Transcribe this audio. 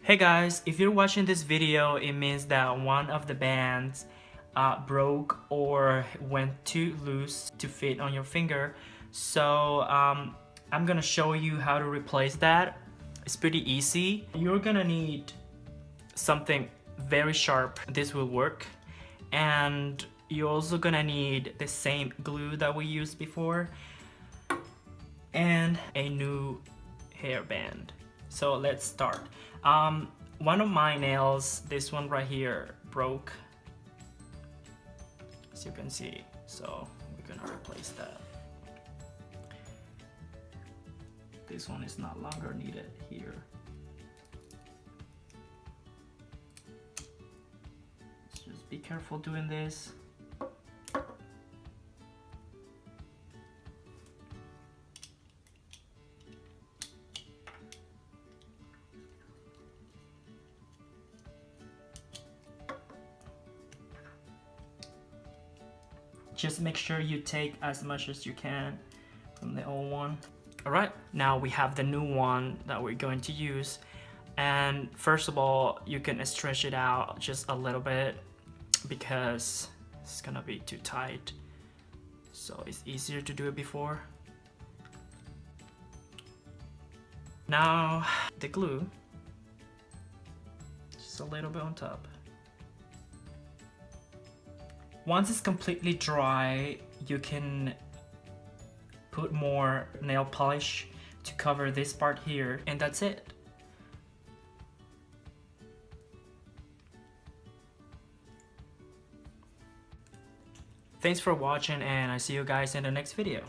Hey guys, if you're watching this video, it means that one of the bands broke or went too loose to fit on your finger. So I'm gonna show you how to replace that. It's pretty easy. You're gonna need something very sharp. This will work. And you're also gonna need the same glue that we used before and a new hairband. So let's start. One of my nails, this one right here, broke, as you can see. So we're gonna replace that. This one is not longer needed here. Just be careful doing this. Just make sure you take as much as you can from the old one. Alright, now we have the new one that we're going to use. And first of all, you can stretch it out just a little bit because it's gonna be too tight. So it's easier to do it before. Now, the glue, just a little bit on top. Once it's completely dry, you can put more nail polish to cover this part here, and that's it. Thanks for watching, and I see you guys in the next video.